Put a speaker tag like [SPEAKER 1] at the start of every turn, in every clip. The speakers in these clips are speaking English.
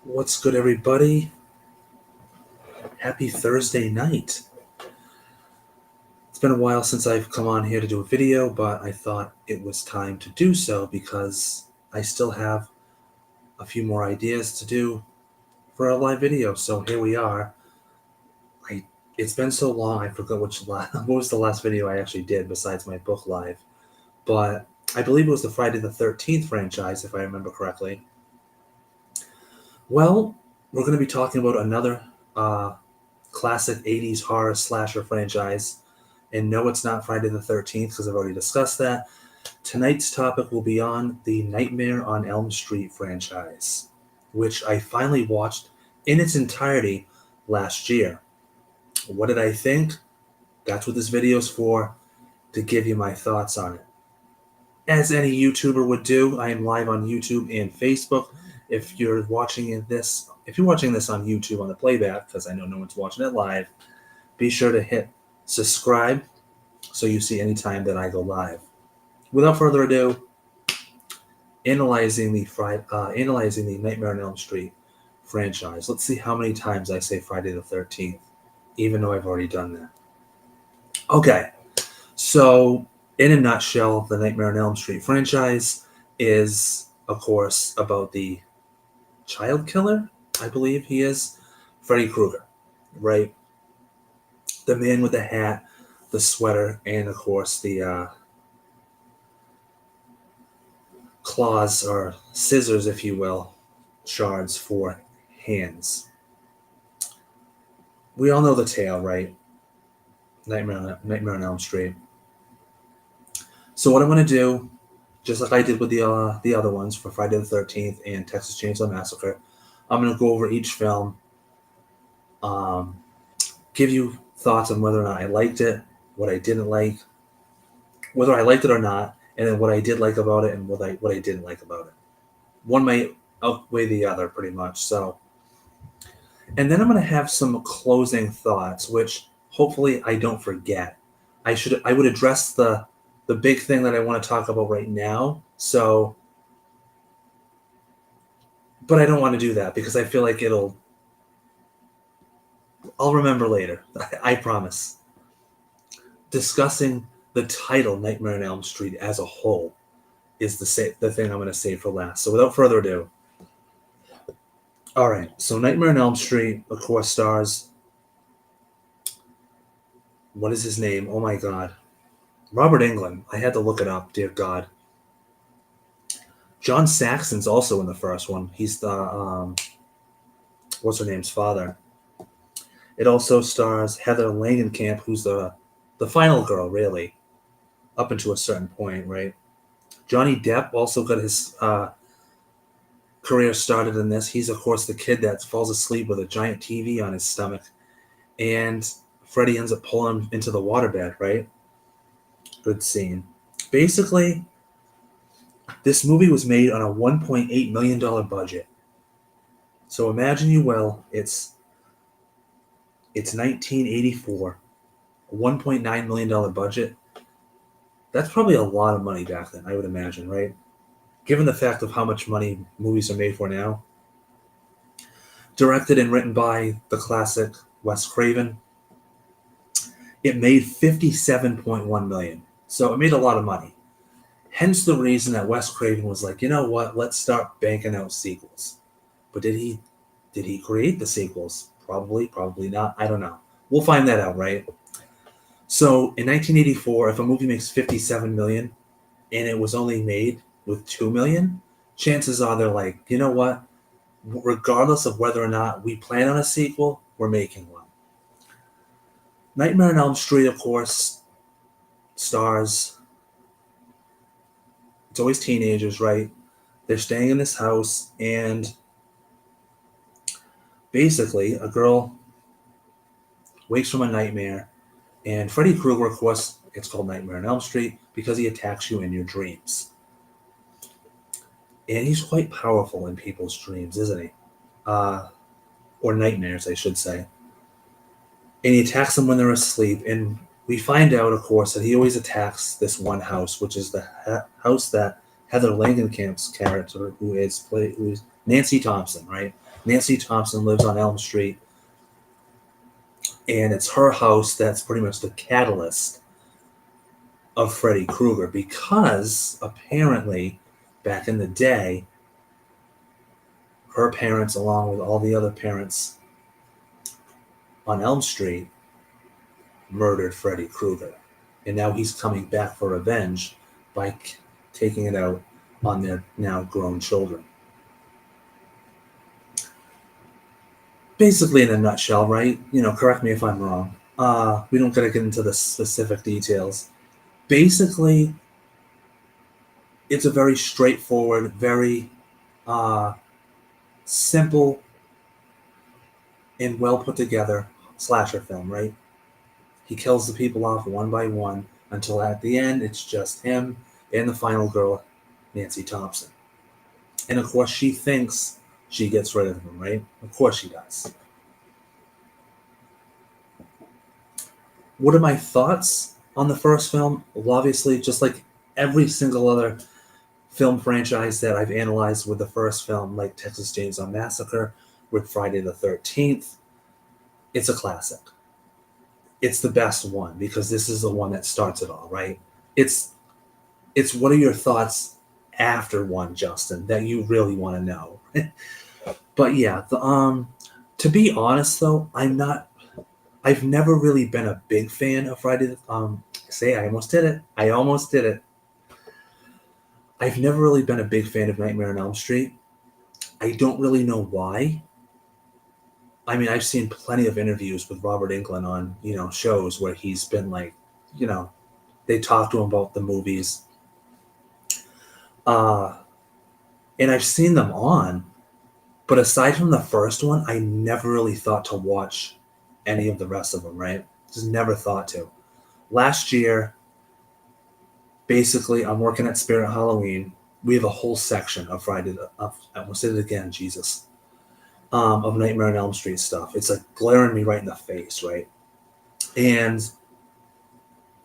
[SPEAKER 1] What's good, everybody? Happy Thursday night. It's been a while since I've come on here to do a video, but I thought it was time to do so because I still have a few more ideas to do for a live video. So here we are. It's been so long, I forgot what was the last video I actually did besides my book live. But I believe it was the Friday the 13th franchise, if I remember correctly. Well, we're going to be talking about another classic 80s horror slasher franchise. And no, it's not Friday the 13th because I've already discussed that. Tonight's topic will be on the Nightmare on Elm Street franchise, which I finally watched in its entirety last year. What did I think? That's what this video is for, to give you my thoughts on it. As any YouTuber would do, I am live on YouTube and Facebook. If you're watching this on YouTube on the playback, because I know no one's watching it live, be sure to hit subscribe so you see any time that I go live. Without further ado, analyzing the Nightmare on Elm Street franchise. Let's see how many times I say Friday the 13th, even though I've already done that. Okay, so in a nutshell, the Nightmare on Elm Street franchise is, of course, about the child killer, I believe he is, Freddy Krueger, right? The man with the hat, the sweater, and of course the claws or scissors, if you will, shards for hands. We all know the tale, right? Nightmare on Elm Street. So what I'm going to do, just like I did with the other ones for Friday the 13th and Texas Chainsaw Massacre, I'm going to go over each film, give you thoughts on whether or not I liked it, what I didn't like, whether I liked it or not, and then what I did like about it and what I didn't like about it. One might outweigh the other pretty much. So, and then I'm going to have some closing thoughts, which hopefully I don't forget. I would address the big thing that I want to talk about right now. So, but I don't want to do that because I feel like I'll remember later. I promise. Discussing the title Nightmare on Elm Street as a whole is the thing I'm going to save for last. So without further ado, all right. So Nightmare on Elm Street, of course, stars. What is his name? Oh my God, Robert Englund. I had to look it up. Dear God. John Saxon's also in the first one. He's the what's her name's father. It also stars Heather Langenkamp, who's the final girl, really, up until a certain point, right? Johnny Depp also got his career started in this. He's, of course, the kid that falls asleep with a giant TV on his stomach, and Freddy ends up pulling him into the waterbed, right? Good scene. Basically, this movie was made on a $1.8 million budget. So imagine you will, it's 1984, a $1.9 million budget. That's probably a lot of money back then, I would imagine, right? Given the fact of how much money movies are made for now. Directed and written by the classic Wes Craven. It made $57.1 million. So it made a lot of money. Hence the reason that Wes Craven was like, you know what, let's start banking out sequels. But did he create the sequels? Probably not. I don't know. We'll find that out, right? So in 1984, if a movie makes $57 million and it was only made with $2 million, chances are they're like, you know what? Regardless of whether or not we plan on a sequel, we're making one. Nightmare on Elm Street, of course, stars. It's always teenagers, right? They're staying in this house, and basically, a girl wakes from a nightmare, and Freddy Krueger, of course, it's called Nightmare on Elm Street because he attacks you in your dreams. And he's quite powerful in people's dreams, isn't he? Or nightmares, I should say. And he attacks them when they're asleep. And we find out, of course, that he always attacks this one house, which is the house that Heather Langenkamp's character, who is Nancy Thompson, right? Nancy Thompson lives on Elm Street, and it's her house that's pretty much the catalyst of Freddy Krueger, because apparently back in the day, her parents, along with all the other parents on Elm Street, murdered Freddy Krueger. And now he's coming back for revenge by taking it out on their now grown children. Basically, in a nutshell, right? Correct me if I'm wrong. We don't gotta get into the specific details. Basically, it's a very straightforward, very simple and well put together slasher film, right? He kills the people off one by one until at the end it's just him and the final girl, Nancy Thompson. And of course, she thinks she gets rid of him, right? Of course she does. What are my thoughts on the first film? Well, obviously, just like every single other film franchise that I've analyzed with the first film, like Texas Chainsaw Massacre, with Friday the 13th, it's a classic. It's the best one because this is the one that starts it all, right? It's what are your thoughts after one, Justin, that you really want to know? But yeah, to be honest though, I've never really been a big fan of Friday. I almost did it. I almost did it. I've never really been a big fan of Nightmare on Elm Street. I don't really know why. I mean, I've seen plenty of interviews with Robert Englund on, shows where he's been like, they talk to him about the movies. And I've seen them on, but aside from the first one, I never really thought to watch any of the rest of them, right? Just never thought to. Last year, basically, I'm working at Spirit Halloween. We have a whole section of Friday. I almost did it again, Jesus. Of Nightmare on Elm Street stuff. It's like glaring me right in the face, right? And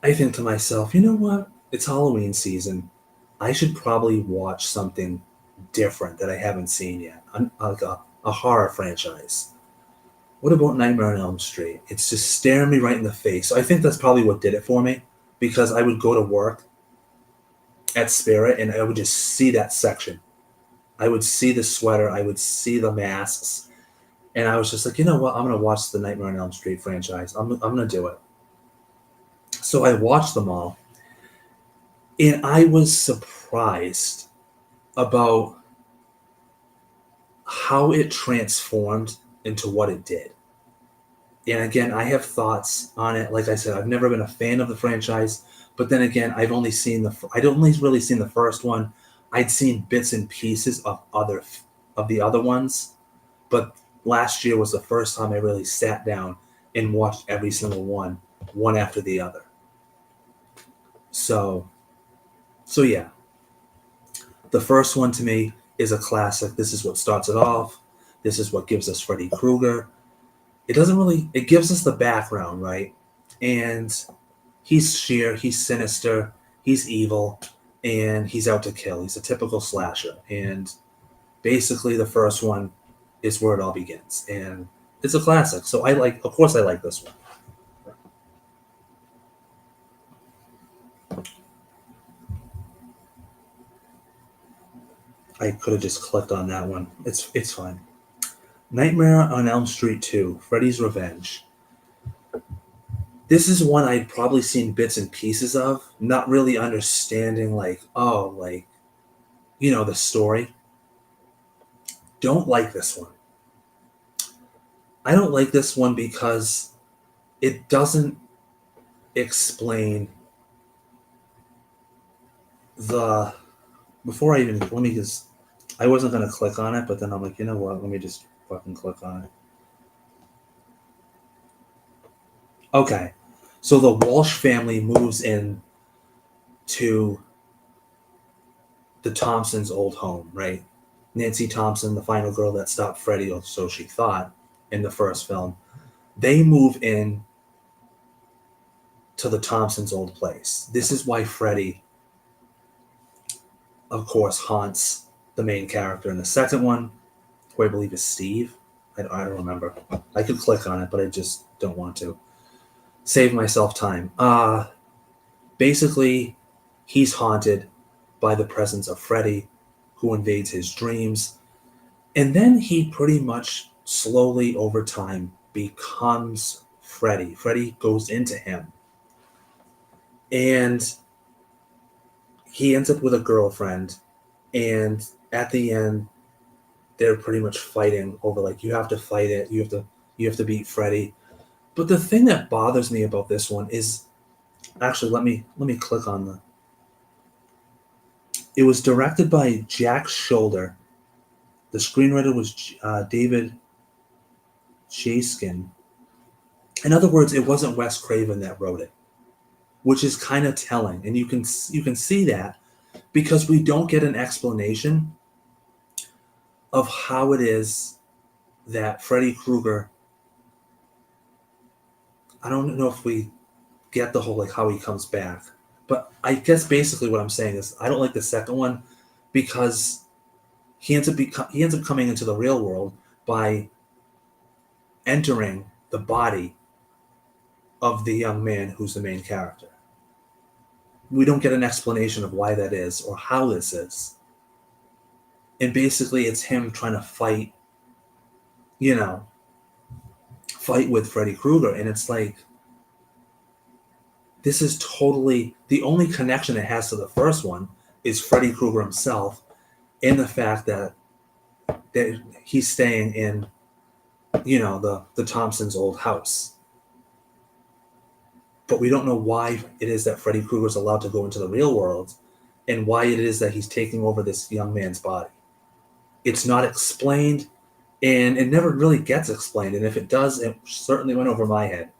[SPEAKER 1] I think to myself, you know what? It's Halloween season. I should probably watch something different that I haven't seen yet. Like a horror franchise. What about Nightmare on Elm Street? It's just staring me right in the face. So I think that's probably what did it for me, because I would go to work at Spirit and I would just see that section. I would see the sweater, I would see the masks, and I was just like, you know what? I'm going to watch the Nightmare on Elm Street franchise. I'm going to do it. So I watched them all, and I was surprised about how it transformed into what it did. And again, I have thoughts on it. Like I said, I've never been a fan of the franchise, but then again, I'd only really seen the first one. I'd seen bits and pieces of the other ones, but last year was the first time I really sat down and watched every single one after the other. So yeah, the first one to me is a classic. This is what starts it off. This is what gives us Freddy Krueger. It gives us the background, right? And he's sheer, he's sinister, he's evil, and he's out to kill. He's a typical slasher. And basically the first one is where it all begins. And it's a classic. So of course I like this one. I could have just clicked on that one. It's fine. Nightmare on Elm Street 2, Freddy's Revenge. This is one I'd probably seen bits and pieces of, not really understanding the story. Don't like this one. I don't like this one because it doesn't explain I wasn't going to click on it, but then I'm like, you know what, let me just fucking click on it. Okay, so the Walsh family moves in to the Thompsons' old home, right? Nancy Thompson, the final girl that stopped Freddy, or so she thought, in the first film, they move in to the Thompsons' old place. This is why Freddy, of course, haunts the main character in the second one, who I believe is Steve. I don't remember. I could click on it, but I just don't want to. Save myself time. Basically, he's haunted by the presence of Freddy, who invades his dreams. And then he pretty much slowly over time becomes Freddy. Freddy goes into him. And he ends up with a girlfriend. And at the end, they're pretty much fighting over like you have to fight it. You have to beat Freddy. But the thing that bothers me about this one is actually let me click on the. It was directed by Jack Shoulder. The screenwriter was David Chaskin. In other words, it wasn't Wes Craven that wrote it, which is kind of telling, and you can see that because we don't get an explanation of how it is that Freddy Krueger. I don't know if we get the whole like how he comes back, but I guess basically what I'm saying is I don't like the second one because he ends up coming into the real world by entering the body of the young man who's the main character. We don't get an explanation of why that is or how this is. And basically it's him trying to fight, you know, fight with Freddy Krueger. And it's like, this is totally the only connection it has to the first one is Freddy Krueger himself and the fact that he's staying in, the Thompsons' old house. But we don't know why it is that Freddy Krueger is allowed to go into the real world and why it is that he's taking over this young man's body. It's not explained, and it never really gets explained. And if it does, it certainly went over my head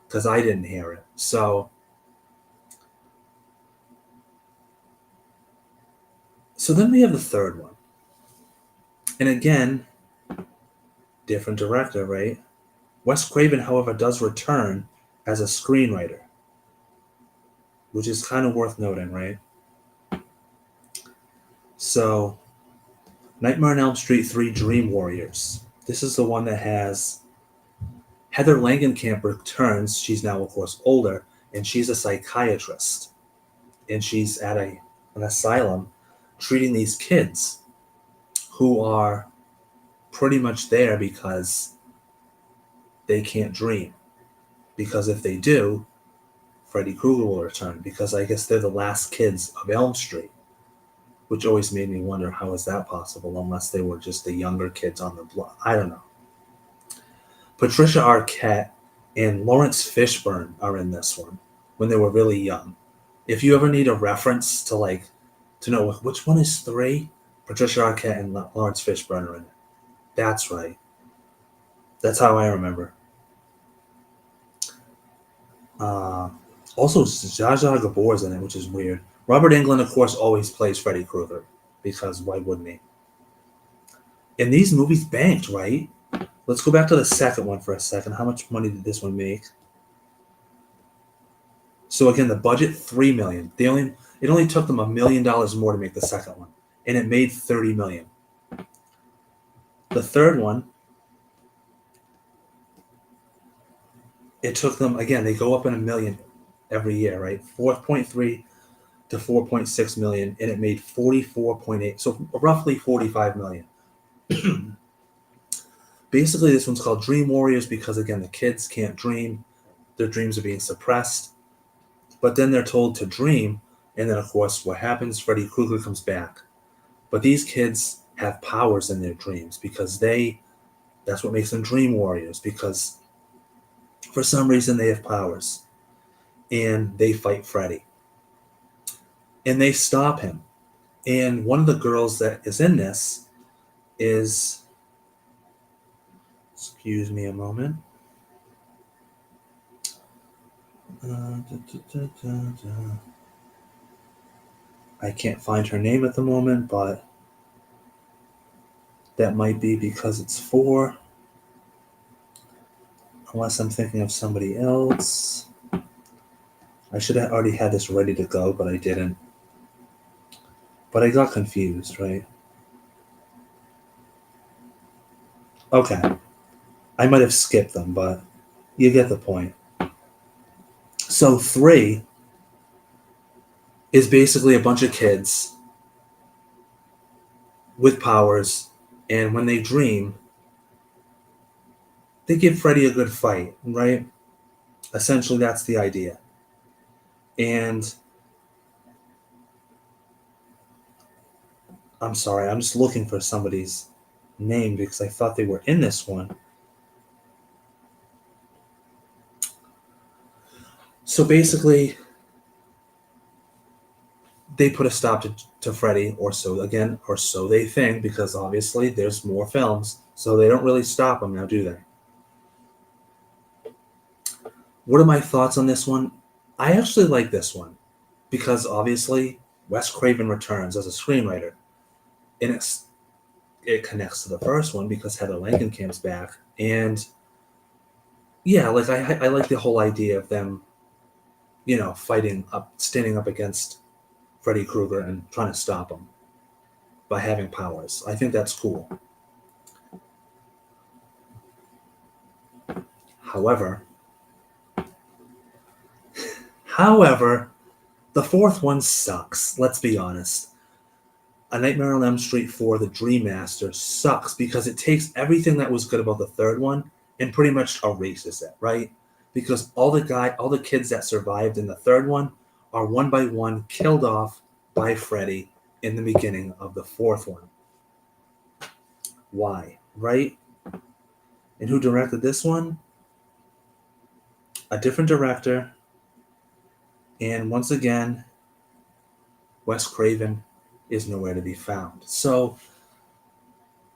[SPEAKER 1] because I didn't hear it. So then we have the third one. And again, different director, right? Wes Craven, however, does return as a screenwriter, which is kind of worth noting, right? So, Nightmare on Elm Street 3 Dream Warriors. This is the one that has Heather Langenkamp returns. She's now, of course, older, and she's a psychiatrist. And she's at an asylum treating these kids who are pretty much there because they can't dream. Because if they do, Freddy Krueger will return. Because I guess they're the last kids of Elm Street, which always made me wonder how is that possible unless they were just the younger kids on the block. I don't know. Patricia Arquette and Lawrence Fishburne are in this one when they were really young. If you ever need a reference to know which one is 3, Patricia Arquette and Lawrence Fishburne are in it. That's right. That's how I remember. Also, Zsa Zsa Gabor's in it, which is weird. Robert Englund, of course, always plays Freddy Krueger because why wouldn't he? And these movies banked, right? Let's go back to the second one for a second. How much money did this one make? So again, the budget $3 million. It only took them $1 million more to make the second one, and it made $30 million. The third one, it took them again. They go up in $1 million every year, right? 4.3 to 4.6 million, and it made 44.8, so roughly 45 million. Basically, this one's called Dream Warriors because again, the kids can't dream; their dreams are being suppressed. But then they're told to dream, and then of course, what happens? Freddy Krueger comes back. But these kids have powers in their dreams because that's what makes them dream warriors, because for some reason they have powers. And they fight Freddy. And they stop him. And one of the girls that is in this is, excuse me a moment. I can't find her name at the moment, but that might be because it's 4. Unless I'm thinking of somebody else. I should have already had this ready to go, but I didn't. But I got confused, right? Okay. I might have skipped them, but you get the point. So 3 is basically a bunch of kids with powers, and when they dream, they give Freddy a good fight, right? Essentially, that's the idea. And I'm sorry, I'm just looking for somebody's name because I thought they were in this one. So basically, they put a stop to Freddy, or so they think, because obviously there's more films, so they don't really stop him now, do they? What are my thoughts on this one? I actually like this one because obviously Wes Craven returns as a screenwriter, and it connects to the first one because Heather Langenkamp's back, and yeah, like I like the whole idea of them, standing up against Freddy Krueger and trying to stop him by having powers. I think that's cool. However, the fourth one sucks. Let's be honest. A Nightmare on Elm Street 4, The Dream Master, sucks because it takes everything that was good about the third one and pretty much erases it, right? Because all the kids that survived in the third one are one by one killed off by Freddy in the beginning of the fourth one. Why, right? And who directed this one? A different director. And once again, Wes Craven is nowhere to be found. So,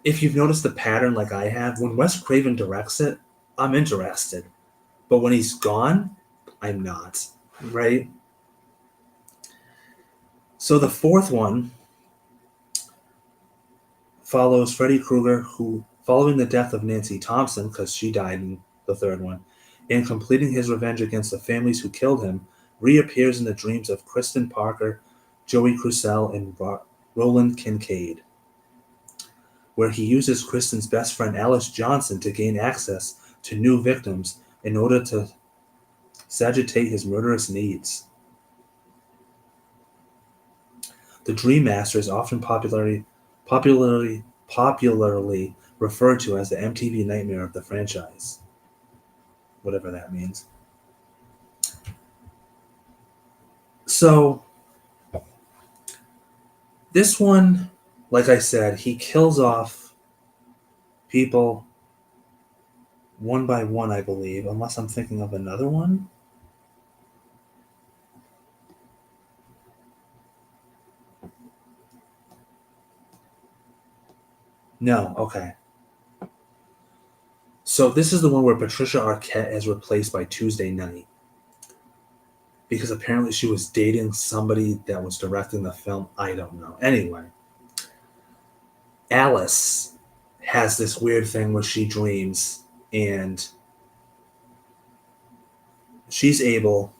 [SPEAKER 1] if you've noticed the pattern like I have, when Wes Craven directs it, I'm interested. But when he's gone, I'm not. Right? So the fourth one follows Freddy Krueger, who, following the death of Nancy Thompson, because she died in the third one, and completing his revenge against the families who killed him, reappears in the dreams of Kristen Parker, Joey Crucell, and Roland Kincaid, where he uses Kristen's best friend Alice Johnson to gain access to new victims in order to sagitate his murderous needs. The Dream Master is often popularly referred to as the MTV nightmare of the franchise. Whatever that means. So, this one, like I said, he kills off people one by one, I believe, unless I'm thinking of another one. No, okay. So this is the one where Patricia Arquette is replaced by Tuesday Night. Because apparently she was dating somebody that was directing the film. I don't know. Anyway, Alice has this weird thing where she dreams, and she's able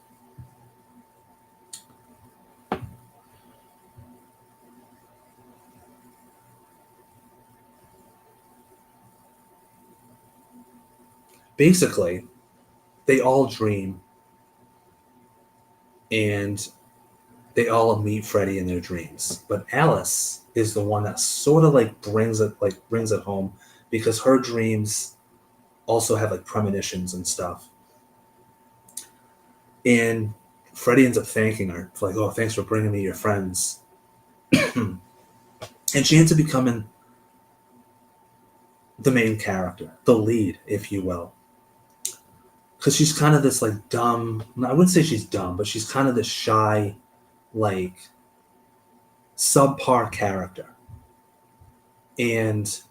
[SPEAKER 1] basically they all dream, and they all meet Freddy in their dreams. But Alice is the one that sort of brings it home, because her dreams also have premonitions and stuff. And Freddy ends up thanking her. It's like, oh, thanks for bringing me your friends. And she ends up becoming the main character, the lead, if you will. Because she's kind of this dumb, I wouldn't say she's dumb, but she's kind of this shy, subpar character. And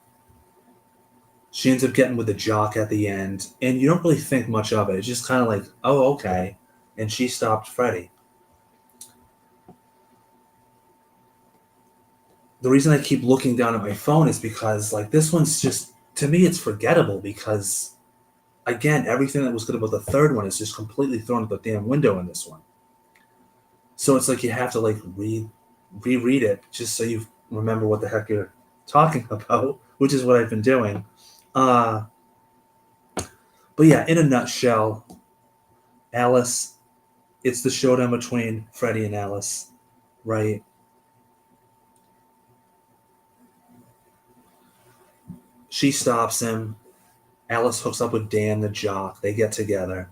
[SPEAKER 1] she ends up getting with the jock at the end, and you don't really think much of it. It's just kind of oh, okay. And she stopped Freddy. The reason I keep looking down at my phone is because, this one's just, to me, it's forgettable because, again, everything that was good about the third one is just completely thrown out the damn window in this one. So it's you have to, reread it just so you remember what the heck you're talking about, which is what I've been doing. But yeah, in a nutshell, Alice, it's the showdown between Freddy and Alice, right? She stops him. Alice hooks up with Dan the jock. They get together.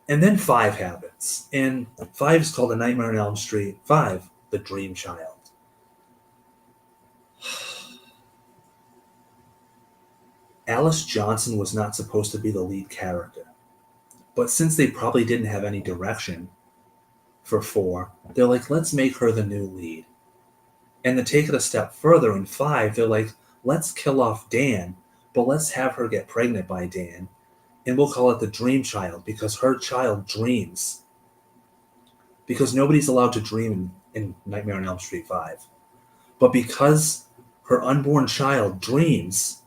[SPEAKER 1] And then 5 happens. And 5 is called A Nightmare on Elm Street 5, The Dream Child. Alice Johnson was not supposed to be the lead character. But since they probably didn't have any direction for 4, they're like, let's make her the new lead. And to take it a step further in 5, they're like, let's kill off Dan, but let's have her get pregnant by Dan. And we'll call it the Dream Child because her child dreams. Because nobody's allowed to dream in Nightmare on Elm Street 5. But because her unborn child dreams,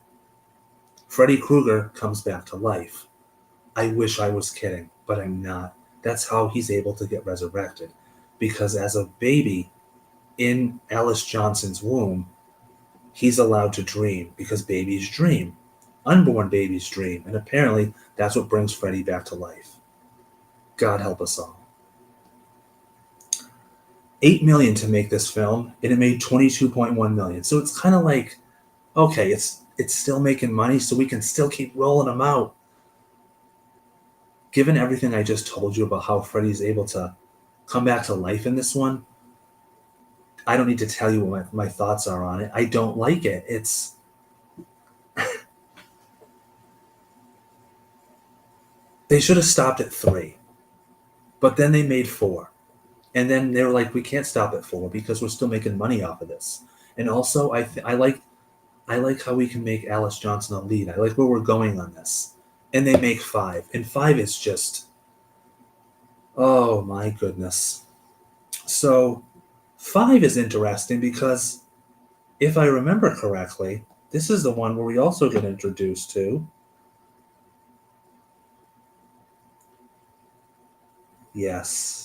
[SPEAKER 1] Freddy Krueger comes back to life. I wish I was kidding, but I'm not. That's how he's able to get resurrected. Because as a baby in Alice Johnson's womb, he's allowed to dream because babies dream. Unborn babies dream. And apparently that's what brings Freddy back to life. God help us all. $8 million to make this film, and it made $22.1 million. So it's kind of like, okay, it's still making money, so we can still keep rolling them out. Given everything I just told you about how Freddy's able to come back to life in this one, I don't need to tell you what my thoughts are on it. I don't like it. It's they should have stopped at 3, but then they made 4. And then they were like, we can't stop at 4 because we're still making money off of this. And also, I like how we can make Alice Johnson a lead. I like where we're going on this. And they make 5. And 5 is just, oh my goodness. So 5 is interesting because if I remember correctly, this is the one where we also get introduced to. Yes.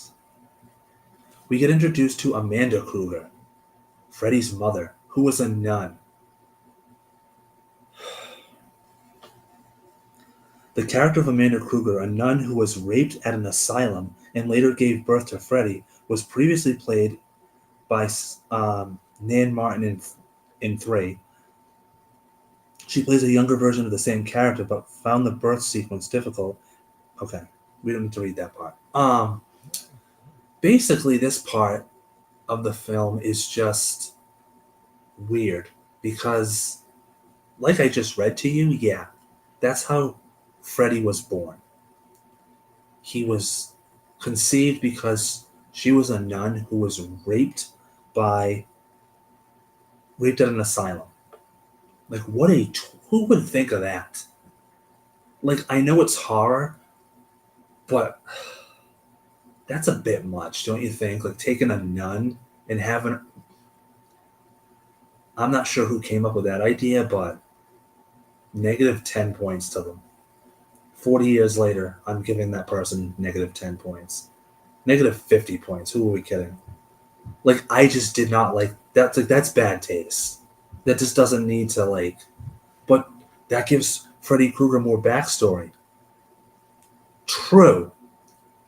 [SPEAKER 1] We get introduced to Amanda Krueger, Freddy's mother, who was a nun. The character of Amanda Krueger, a nun who was raped at an asylum and later gave birth to Freddy, was previously played by Nan Martin in 3. She plays a younger version of the same character, but found the birth sequence difficult. Okay, we don't need to read that part. Basically, this part of the film is just weird because, like I just read to you, yeah, that's how Freddy was born. He was conceived because she was a nun who was raped at an asylum. Like, who would think of that? Like, I know it's horror, but that's a bit much, don't you think? Like, taking a nun and having. I'm not sure who came up with that idea, but negative 10 points to them. 40 years later, I'm giving that person negative 10 points. Negative 50 points. Who are we kidding? Like, I just did not like that. Like, that's bad taste. That just doesn't need to, like. But that gives Freddy Krueger more backstory. True.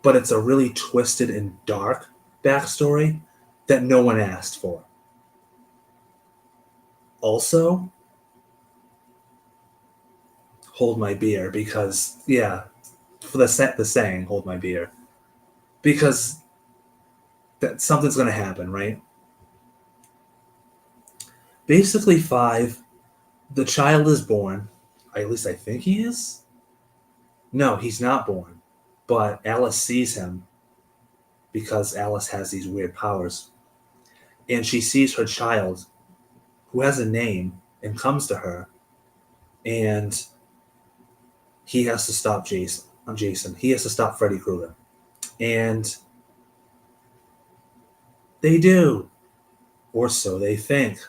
[SPEAKER 1] But it's a really twisted and dark backstory that no one asked for. Also, hold my beer because, yeah, for the saying, hold my beer. Because that something's going to happen, right? Basically, 5, the child is born. At least I think he is. No, he's not born. But Alice sees him because Alice has these weird powers. And she sees her child, who has a name, and comes to her. And he has to stop Jason. He has to stop Freddy Krueger. And they do. Or so they think.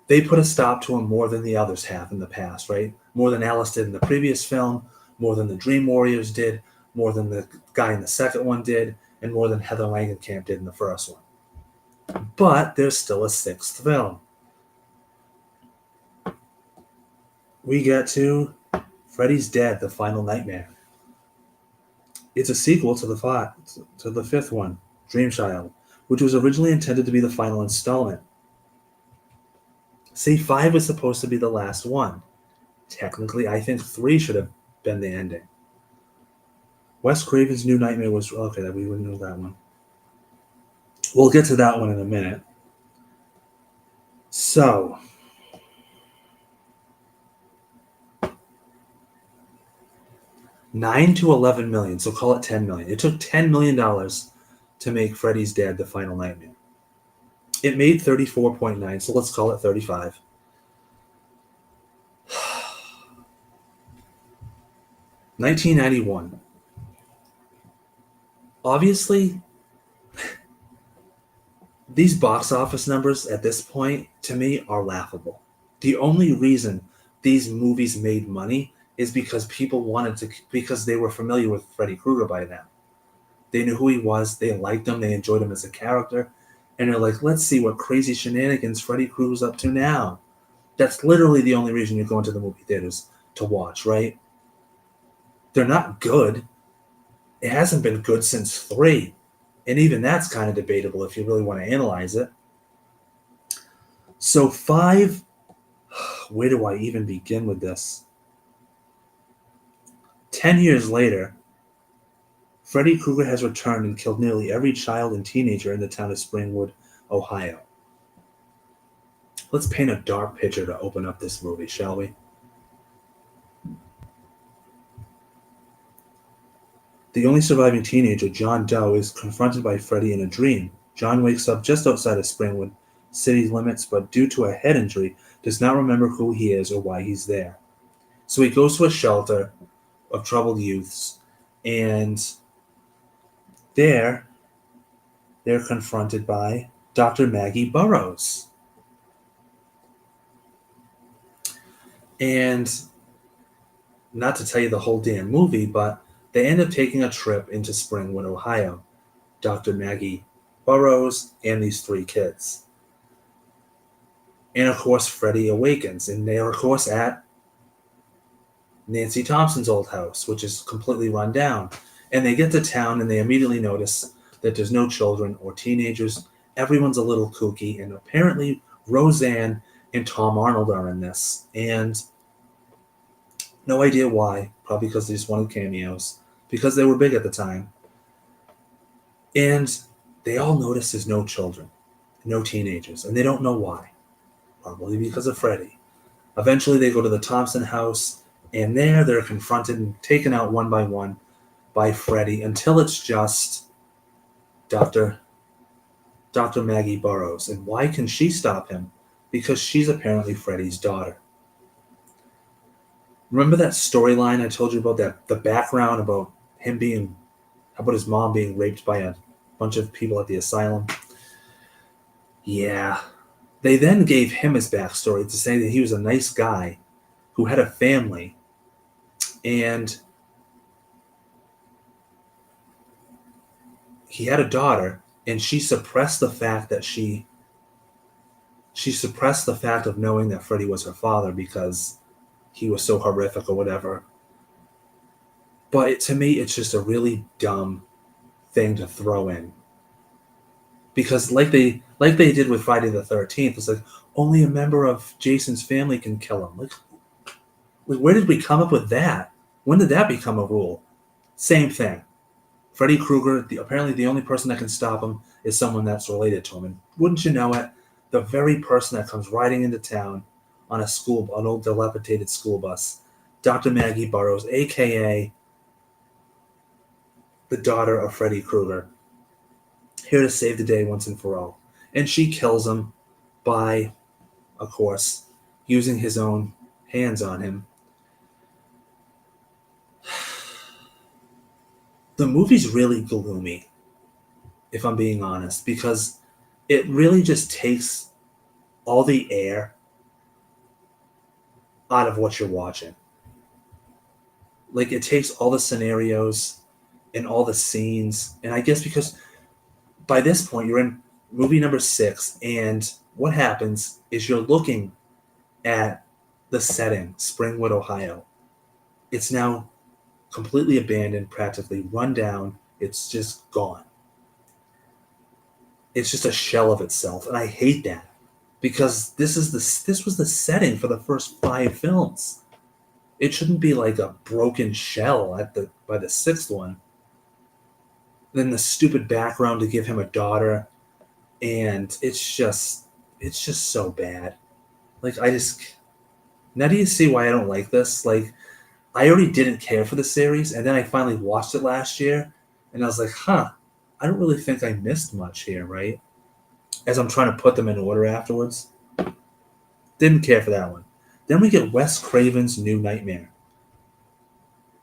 [SPEAKER 1] They put a stop to him more than the others have in the past, right? More than Alice did in the previous film, more than the Dream Warriors did, more than the guy in the second one did, and more than Heather Langenkamp did in the first one. But there's still a 6th film. we get to Freddy's Dead, The Final Nightmare. It's a sequel to the fifth one, Dream Child, which was originally intended to be the final installment. See, 5 was supposed to be the last one. Technically, I think 3 should have been the ending. Wes Craven's New Nightmare was okay. That we wouldn't know that one. We'll get to that one in a minute. So, $9 to $11 million. So call it $10 million. It took $10 million to make Freddy's Dead: The Final Nightmare. It made 34.9. So let's call it 35. $1991. Obviously, these box office numbers at this point, to me, are laughable. The only reason these movies made money is because because they were familiar with Freddy Krueger by then. They knew who he was, they liked him, they enjoyed him as a character, and they're like, let's see what crazy shenanigans Freddy Krueger's up to now. That's literally the only reason you go into the movie theaters to watch, right? They're not good. It hasn't been good since 3. And even that's kind of debatable if you really want to analyze it. So 5, where do I even begin with this? 10 years later, Freddy Krueger has returned and killed nearly every child and teenager in the town of Springwood, Ohio. Let's paint a dark picture to open up this movie, shall we? The only surviving teenager, John Doe, is confronted by Freddy in a dream. John wakes up just outside of Springwood city limits, but due to a head injury, does not remember who he is or why he's there. So he goes to a shelter of troubled youths, and there they're confronted by Dr. Maggie Burroughs. And not to tell you the whole damn movie, but they end up taking a trip into Springwood, Ohio. Dr. Maggie Burroughs and these 3 kids. And of course, Freddy awakens, and they are, of course, at Nancy Thompson's old house, which is completely run down. And they get to town, and they immediately notice that there's no children or teenagers. Everyone's a little kooky, and apparently Roseanne and Tom Arnold are in this. And no idea why. Probably because they just wanted cameos. Because they were big at the time. And they all notice there's no children, no teenagers, and they don't know why. Probably because of Freddy. Eventually, they go to the Thompson house, and there they're confronted and taken out one by one by Freddy until it's just Dr. Maggie Burroughs. And why can she stop him? Because she's apparently Freddy's daughter. Remember that storyline I told you about, that the background about his mom being raped by a bunch of people at the asylum? Yeah. They then gave him his backstory to say that he was a nice guy who had a family, and he had a daughter, and she suppressed the fact that she suppressed the fact of knowing that Freddy was her father because he was so horrific or whatever. But to me, it's just a really dumb thing to throw in. Because like they did with Friday the 13th, it's like, only a member of Jason's family can kill him. Like where did we come up with that? When did that become a rule? Same thing. Freddy Krueger, apparently the only person that can stop him is someone that's related to him. And wouldn't you know it, the very person that comes riding into town on an old dilapidated school bus, Dr. Maggie Burroughs, a.k.a. the daughter of Freddy Krueger, here to save the day once and for all. And she kills him by, of course, using his own hands on him. The movie's really gloomy, if I'm being honest, because it really just takes all the air out of what you're watching. Like, it takes all the scenarios and all the scenes, and I guess because by this point you're in movie number 6, and what happens is you're looking at the setting, Springwood, Ohio. It's now completely abandoned, practically run down. It's just gone. It's just a shell of itself, and I hate that because this was the setting for the first 5 films. It shouldn't be like a broken shell by the sixth one. Then the stupid background to give him a daughter, and it's just so bad. Like I just now do you see why I don't like this? Like I already didn't care for the series, and then I finally watched it last year, and I was like, huh, I don't really think I missed much here, right? As I'm trying to put them in order afterwards. Didn't care for that one. Then we get Wes Craven's New Nightmare.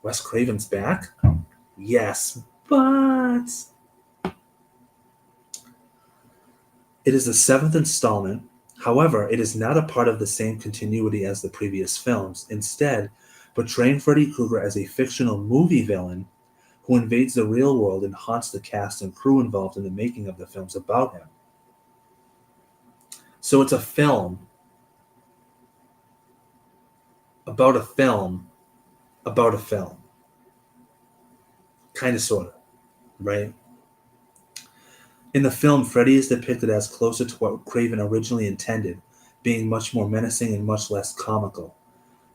[SPEAKER 1] Wes Craven's back? Yes, but it is the seventh installment. However, it is not a part of the same continuity as the previous films, instead, portraying Freddy Krueger as a fictional movie villain who invades the real world and haunts the cast and crew involved in the making of the films about him. So it's a film about a film about a film. Kind of, sort of, right? In the film, Freddy is depicted as closer to what Craven originally intended, being much more menacing and much less comical,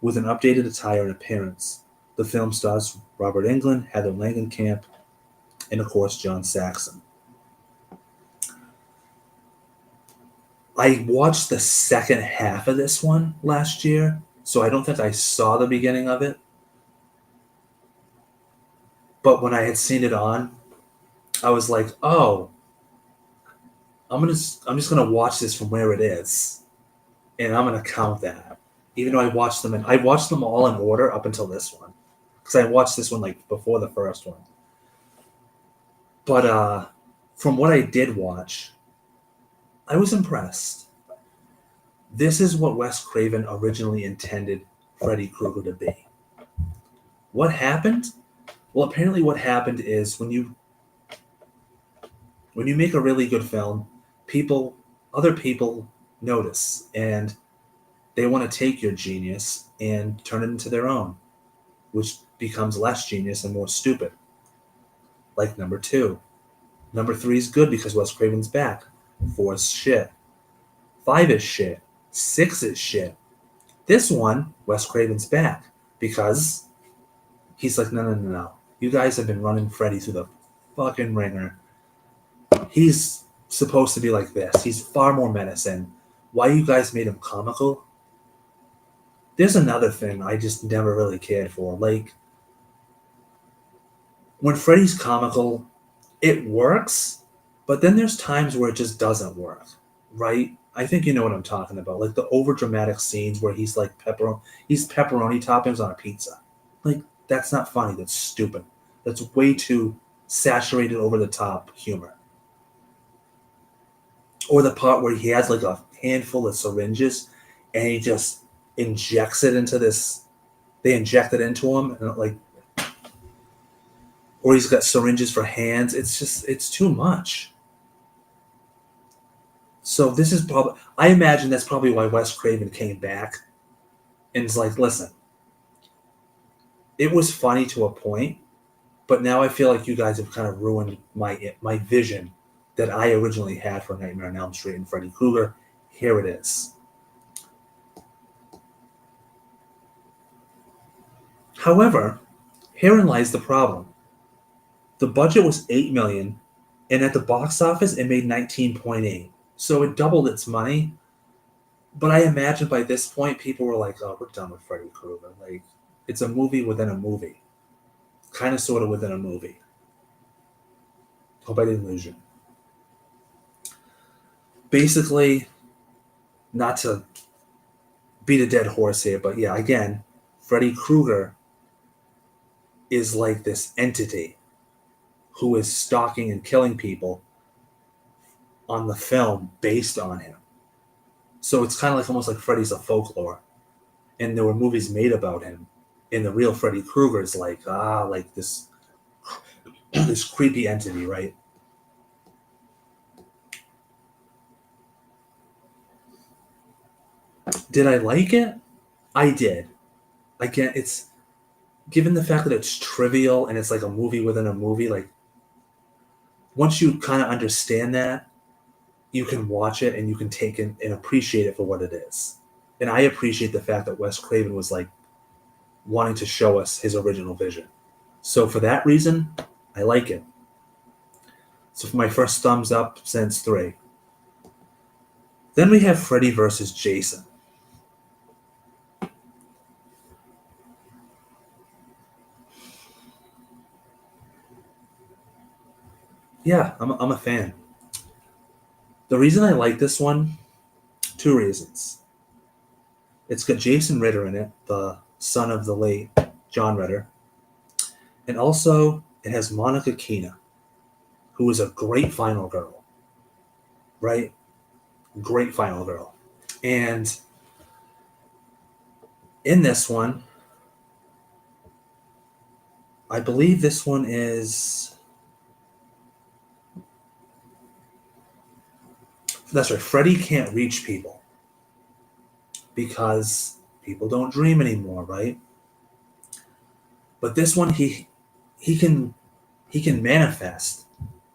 [SPEAKER 1] with an updated attire and appearance. The film stars Robert Englund, Heather Langenkamp, and of course John Saxon. I watched the second half of this one last year, so I don't think I saw the beginning of it. But when I had seen it on, I was like, "Oh, I'm just gonna watch this from where it is, and I'm gonna count that." Even though I watched them all in order up until this one, because I watched this one like before the first one. But from what I did watch, I was impressed. This is what Wes Craven originally intended Freddy Krueger to be. What happened? Well, apparently, what happened is when you make a really good film, other people notice, and they want to take your genius and turn it into their own, which becomes less genius and more stupid. Like number two. Number three is good because Wes Craven's back. Four is shit. Five is shit. Six is shit. This one, Wes Craven's back because he's like, no, no, no, no. You guys have been running Freddy through the fucking ringer. He's supposed to be like this. He's far more menacing. Why you guys made him comical? There's another thing I just never really cared for. Like, when Freddy's comical, it works, but then there's times where it just doesn't work, right? I think you know what I'm talking about. Like the over dramatic scenes where he's like he's pepperoni toppings on a pizza. Like, that's not funny. That's stupid. That's way too saturated over the top humor. Or the part where he has like a handful of syringes and he just injects it into this. They inject it into him, and like, or he's got syringes for hands. It's too much. So this is probably, I imagine that's probably why Wes Craven came back and is like, listen, it was funny to a point, but now I feel like you guys have kind of ruined my vision that I originally had for Nightmare on Elm Street and Freddy Krueger. Here it is. However, herein lies the problem. The budget was $8 million, and at the box office it made 19.8. So it doubled its money. But I imagine by this point people were like, "Oh, we're done with Freddy Krueger." Like, it's a movie within a movie, kind of, sort of within a movie. Hope I didn't lose you. Basically, not to beat a dead horse here, but yeah, again, Freddy Krueger is like this entity who is stalking and killing people on the film based on him. So it's kind of like almost like Freddy's a folklore, and there were movies made about him. And the real Freddy Krueger is like like this creepy entity, right? Did I like it? I did. Again, it's given the fact that it's trivial and it's like a movie within a movie, like once you kind of understand that, you can watch it and you can take it and appreciate it for what it is. And I appreciate the fact that Wes Craven was like wanting to show us his original vision. So for that reason, I like it. So for my first thumbs up since 3. Then we have Freddy versus Jason. Yeah, I'm a fan. The reason I like this one, 2 reasons. It's got Jason Ritter in it, the son of the late John Ritter. And also, it has Monica Keena, who is a great final girl. Right? Great final girl. And in this one, I believe this one is... That's right, Freddy can't reach people because people don't dream anymore, right? But this one, he can manifest,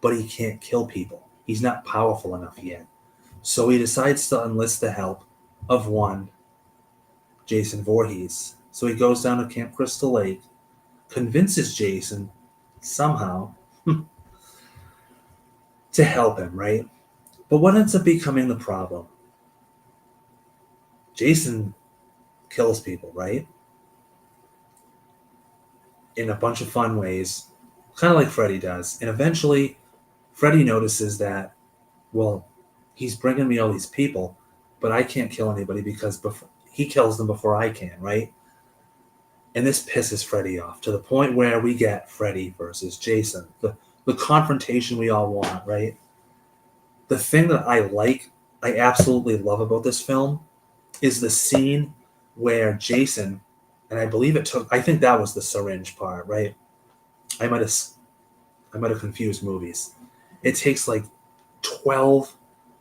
[SPEAKER 1] but he can't kill people. He's not powerful enough yet. So he decides to enlist the help of one Jason Voorhees. So he goes down to Camp Crystal Lake, convinces Jason somehow to help him, right? But what ends up becoming the problem? Jason kills people, right? In a bunch of fun ways, kind of like Freddy does. And eventually, Freddy notices that, well, he's bringing me all these people, but I can't kill anybody because he kills them before I can, right? And this pisses Freddy off to the point where we get Freddy versus Jason. The confrontation we all want, right? The thing that I absolutely love about this film is the scene where Jason, and I think that was the syringe part, right? I might have confused movies. It takes like 12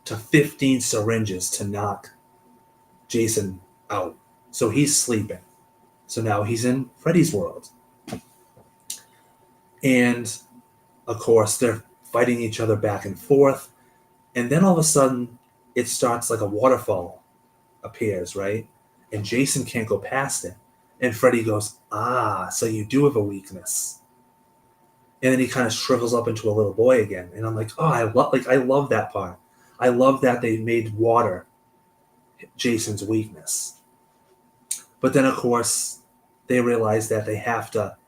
[SPEAKER 1] to 15 syringes to knock Jason out. So he's sleeping. So now he's in Freddy's world. And of course, they're fighting each other back and forth. And then all of a sudden, it starts like a waterfall appears, right? And Jason can't go past it. And Freddy goes, so you do have a weakness. And then he kind of shrivels up into a little boy again. And I'm like, I love that part. I love that they made water Jason's weakness. But then, of course, they realize that they have to,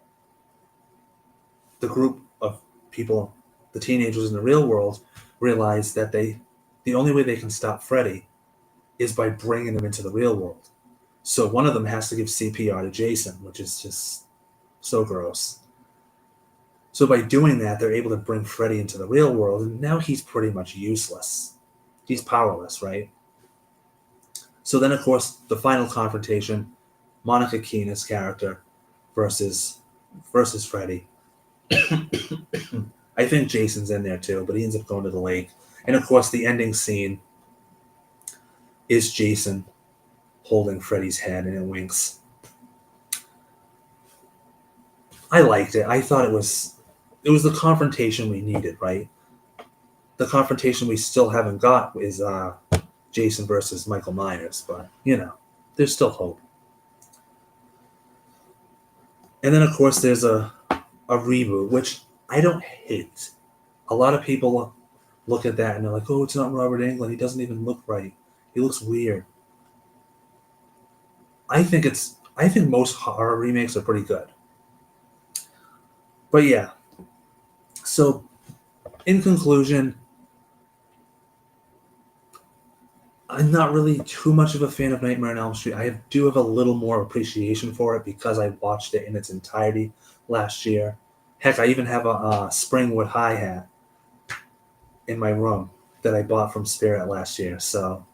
[SPEAKER 1] the group of people, the teenagers in the real world, realize that the only way they can stop Freddy is by bringing him into the real world. So one of them has to give CPR to Jason, which is just so gross. So by doing that, they're able to bring Freddy into the real world, and now he's pretty much useless. He's powerless, right? So then, of course, the final confrontation, Monica Keena's character versus Freddy. I think Jason's in there too, but he ends up going to the lake. And of course, the ending scene is Jason holding Freddy's head, and it winks. I liked it. I thought it was the confrontation we needed, right? The confrontation we still haven't got is Jason versus Michael Myers, but there's still hope. And then of course there's a reboot, which I don't hate. A lot of people look at that and they're like, "Oh, it's not Robert Englund. He doesn't even look right. He looks weird." I think most horror remakes are pretty good. But yeah. So in conclusion, I'm not really too much of a fan of Nightmare on Elm Street. I do have a little more appreciation for it because I watched it in its entirety last year. Heck, I even have a Springwood hi-hat in my room that I bought from Spirit last year. So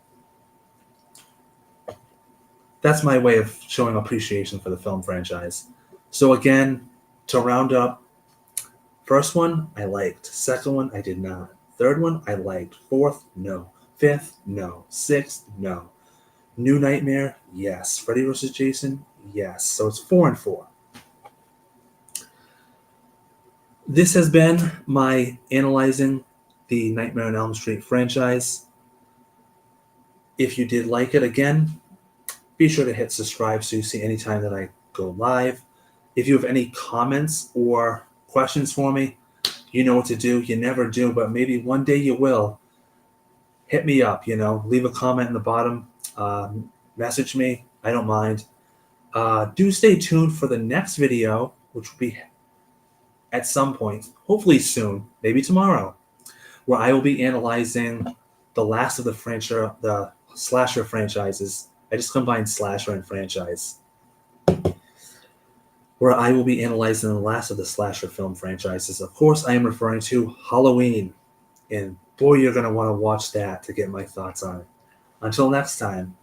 [SPEAKER 1] that's my way of showing appreciation for the film franchise. So again, to round up, first one, I liked. Second one, I did not. Third one, I liked. Fourth, no. Fifth, no. Sixth, no. New Nightmare, yes. Freddy vs. Jason, yes. So it's 4-4. This has been my analyzing the Nightmare on Elm Street franchise. If you did like it, again, be sure to hit subscribe so you see anytime that I go live. If you have any comments or questions for me, you know what to do. You never do, but maybe one day you will. Hit me up, leave a comment in the bottom. Message me. I don't mind. Do stay tuned for the next video, which will be at some point, hopefully soon, maybe tomorrow, where I will be analyzing the last of the slasher franchises. I just combined slasher and franchise. Where I will be analyzing the last of the slasher film franchises. Of course, I am referring to Halloween. And boy, you're going to want to watch that to get my thoughts on it. Until next time.